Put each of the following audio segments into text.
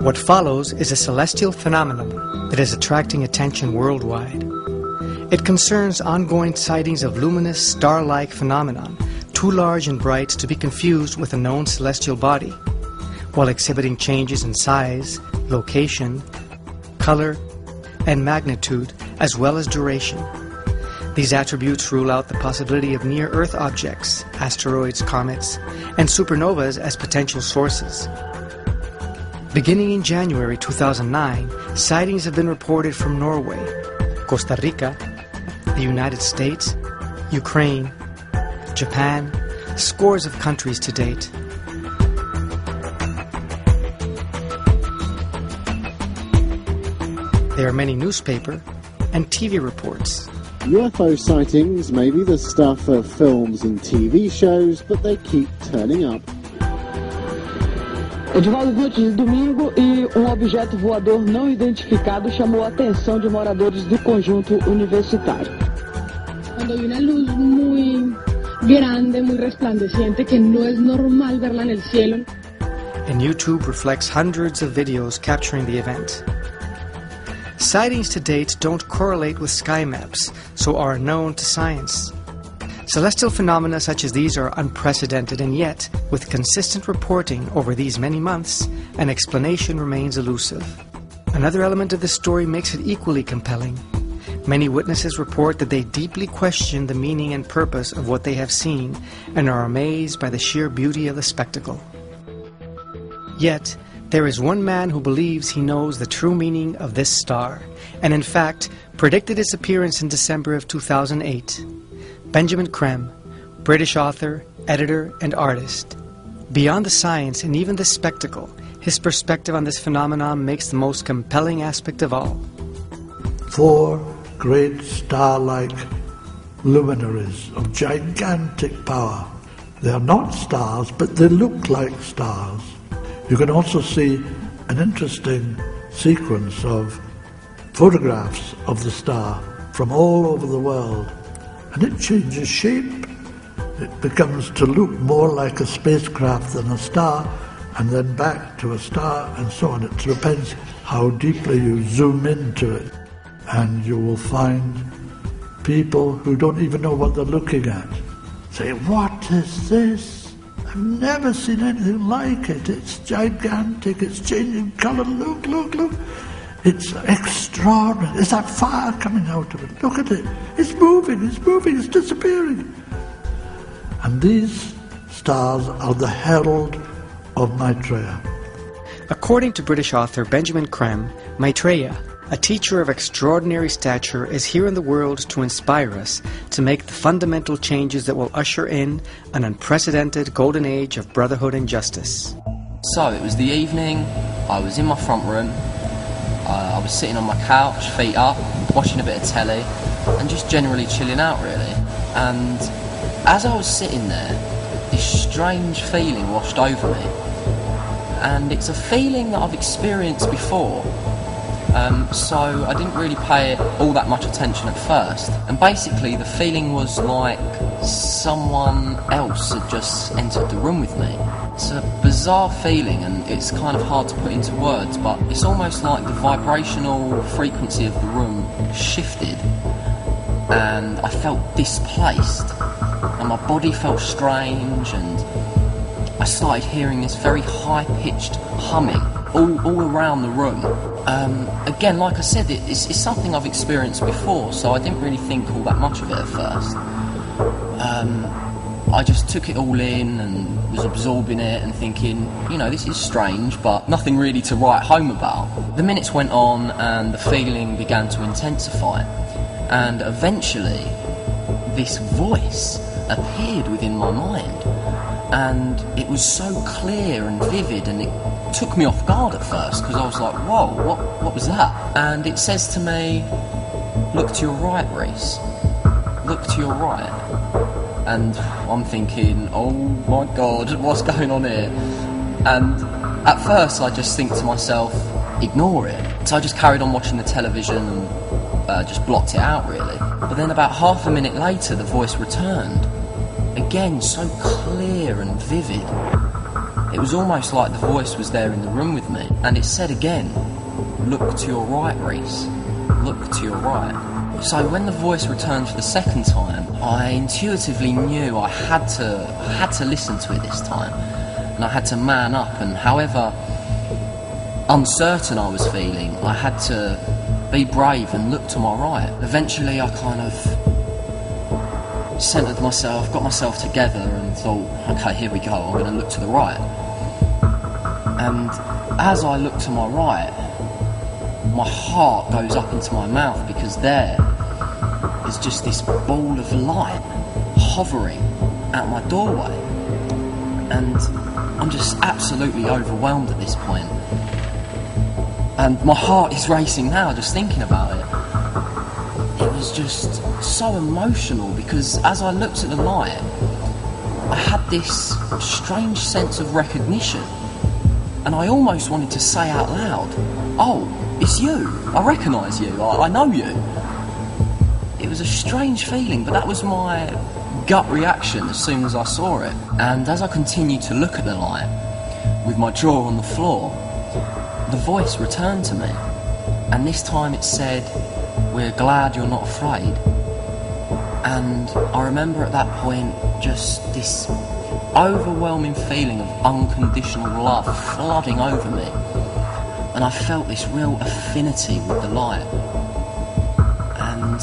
What follows is a celestial phenomenon that is attracting attention worldwide. It concerns ongoing sightings of luminous, star-like phenomenon, too large and bright to be confused with a known celestial body, while exhibiting changes in size, location, color, and magnitude, as well as duration. These attributes rule out the possibility of near-Earth objects, asteroids, comets, and supernovas as potential sources. Beginning in January 2009, sightings have been reported from Norway, Costa Rica, the United States, Ukraine, Japan, scores of countries to date. There are many newspaper and TV reports. UFO sightings may be the stuff of films and TV shows, but they keep turning up. Edivaldo, noite de domingo e objeto voador não identificado chamou a atenção de moradores do conjunto universitário. Cuando hay una luz muy grande, muy resplandeciente, que no es normal verla en el cielo. And YouTube reflects hundreds of videos capturing the event. Sightings to date don't correlate with sky maps, so are unknown to science. Celestial phenomena such as these are unprecedented, and yet, with consistent reporting over these many months, an explanation remains elusive. Another element of the story makes it equally compelling. Many witnesses report that they deeply question the meaning and purpose of what they have seen and are amazed by the sheer beauty of the spectacle. Yet, there is one man who believes he knows the true meaning of this star, and in fact, predicted its appearance in December of 2008. Benjamin Creme, British author, editor, and artist. Beyond the science and even the spectacle, his perspective on this phenomenon makes the most compelling aspect of all. 4 great star-like luminaries of gigantic power. They are not stars, but they look like stars. You can also see an interesting sequence of photographs of the star from all over the world. And it changes shape. It becomes to look more like a spacecraft than a star, and then back to a star, and so on. It depends how deeply you zoom into it. And you will find people who don't even know what they're looking at say, "What is this? I've never seen anything like it. It's gigantic, it's changing colour. Look, look, look. It's extraordinary. Is that fire coming out of it? Look at it. It's moving, it's disappearing." And these stars are the herald of Maitreya. According to British author Benjamin Creme, Maitreya, a teacher of extraordinary stature, is here in the world to inspire us to make the fundamental changes that will usher in an unprecedented golden age of brotherhood and justice. So it was the evening, I was in my front room, I was sitting on my couch, feet up, watching a bit of telly, and just generally chilling out really. And as I was sitting there, this strange feeling washed over me. And it's a feeling that I've experienced before. So I didn't really pay all that much attention at first. And basically the feeling was like someone else had just entered the room with me. It's a bizarre feeling, and it's kind of hard to put into words, but it's almost like the vibrational frequency of the room shifted, and I felt displaced, and my body felt strange, and I started hearing this very high-pitched humming all around the room. Again, like I said, it's something I've experienced before, so I didn't really think all that much of it at first. I just took it all in and was absorbing it and thinking, you know, this is strange, but nothing really to write home about. The minutes went on and the feeling began to intensify, and eventually this voice appeared within my mind, and it was so clear and vivid, and it took me off guard at first because I was like, whoa, what was that? And it says to me, "Look to your right, Reese, look to your right." And I'm thinking, oh my God, what's going on here? And at first I just think to myself, ignore it. So I just carried on watching the television and just blocked it out really. But then about half a minute later the voice returned. Again, so clear and vivid. it was almost like the voice was there in the room with me, and it said again, "Look to your right, Reese. Look to your right." So when the voice returned for the second time, I intuitively knew I had to listen to it this time, and I had to man up, and however uncertain I was feeling, I had to be brave and look to my right. Eventually I kind of centred myself, got myself together and thought, okay, here we go, I'm going to look to the right. And as I look to my right, my heart goes up into my mouth, because there is just this ball of light hovering at my doorway, and I'm just absolutely overwhelmed at this point. And my heart is racing now just thinking about it. It was just so emotional, because as I looked at the light, I had this strange sense of recognition, and I almost wanted to say out loud, "Oh, it's you, I recognise you, I know you." It was a strange feeling, but that was my gut reaction as soon as I saw it. And as I continued to look at the light, with my jaw on the floor, the voice returned to me, and this time it said, "We're glad you're not afraid." And I remember at that point just this overwhelming feeling of unconditional love flooding over me, and I felt this real affinity with the light. And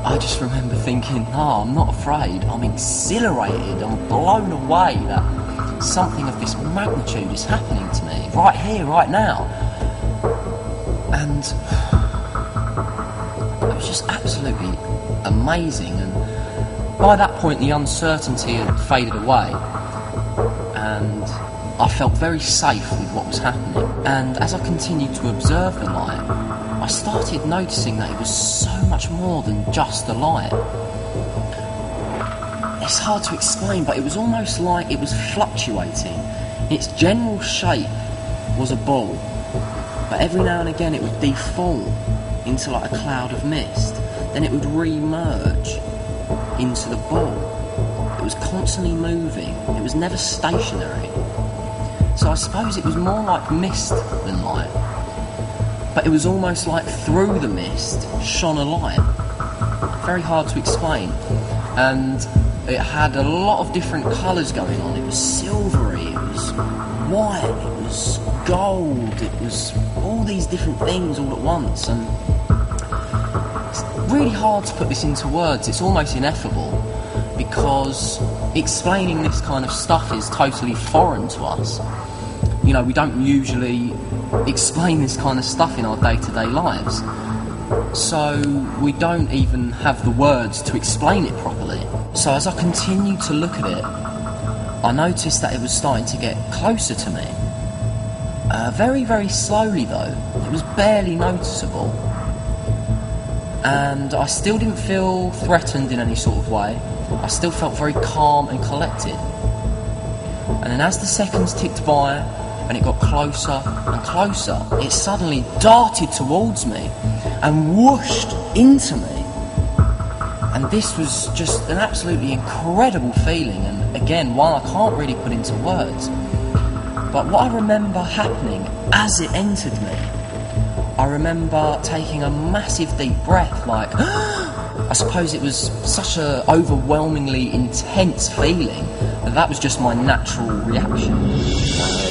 I just remember thinking, no, I'm not afraid, I'm exhilarated, I'm blown away that something of this magnitude is happening to me, right here, right now. And it was just absolutely amazing, and by that point the uncertainty had faded away, and I felt very safe with what was happening. And as I continued to observe the light, I started noticing that it was so much more than just a light. It's hard to explain, but it was almost like it was fluctuating. Its general shape was a ball, but every now and again it would deform into like a cloud of mist. Then it would re-merge into the ball. It was constantly moving. It was never stationary. So I suppose it was more like mist than light. But it was almost like through the mist shone a light. Very hard to explain. And it had a lot of different colours going on. It was silvery, it was white, it was gold, it was all these different things all at once. And it's really hard to put this into words. It's almost ineffable, because explaining this kind of stuff is totally foreign to us. You know, we don't usually explain this kind of stuff in our day-to-day lives, so we don't even have the words to explain it properly. So as I continued to look at it, I noticed that it was starting to get closer to me. Very, very slowly though. It was barely noticeable. And I still didn't feel threatened in any sort of way. I still felt very calm and collected. And then as the seconds ticked by, and it got closer and closer, it suddenly darted towards me and whooshed into me. And this was just an absolutely incredible feeling, and again, one I can't really put into words. But what I remember happening as it entered me, I remember taking a massive deep breath, like, I suppose it was such an overwhelmingly intense feeling that was just my natural reaction.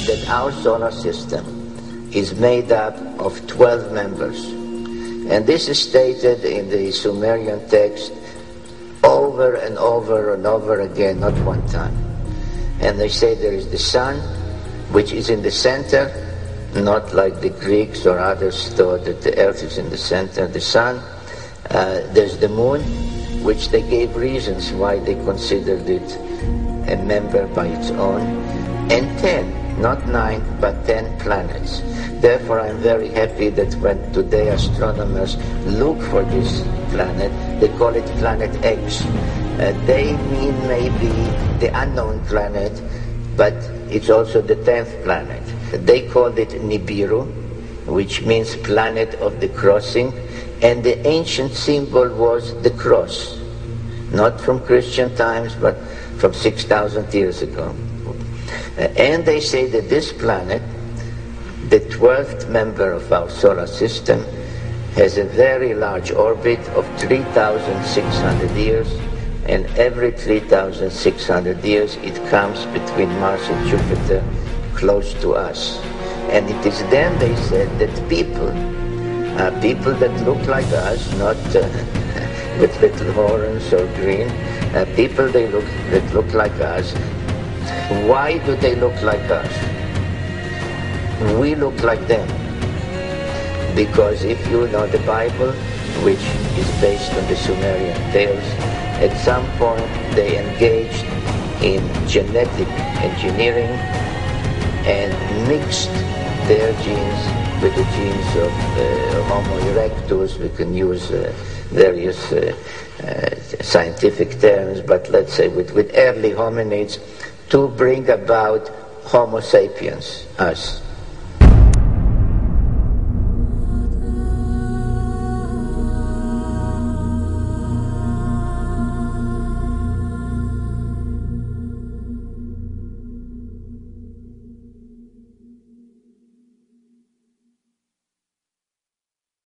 That our solar system is made up of 12 members. And this is stated in the Sumerian text over and over and over again, not one time. And they say there is the sun, which is in the center, not like the Greeks or others thought that the earth is in the center, the sun. There's the moon, which they gave reasons why they considered it a member by its own, and 10, not 9, but 10 planets. Therefore, I'm very happy that when today astronomers look for this planet, they call it planet X. They mean maybe the unknown planet, but it's also the 10th planet. They called it Nibiru, which means planet of the crossing, and the ancient symbol was the cross, not from Christian times, but from 6,000 years ago. And they say that this planet, the 12th member of our solar system, has a very large orbit of 3,600 years, and every 3,600 years it comes between Mars and Jupiter close to us. And it is then, they said, that people that look like us, not with little horns or green, people that look like us. Why do they look like us? We look like them. Because if you know the Bible, which is based on the Sumerian tales, at some point they engaged in genetic engineering and mixed their genes with the genes of Homo erectus. We can use various scientific terms, but let's say with early hominids, to bring about Homo sapiens, us.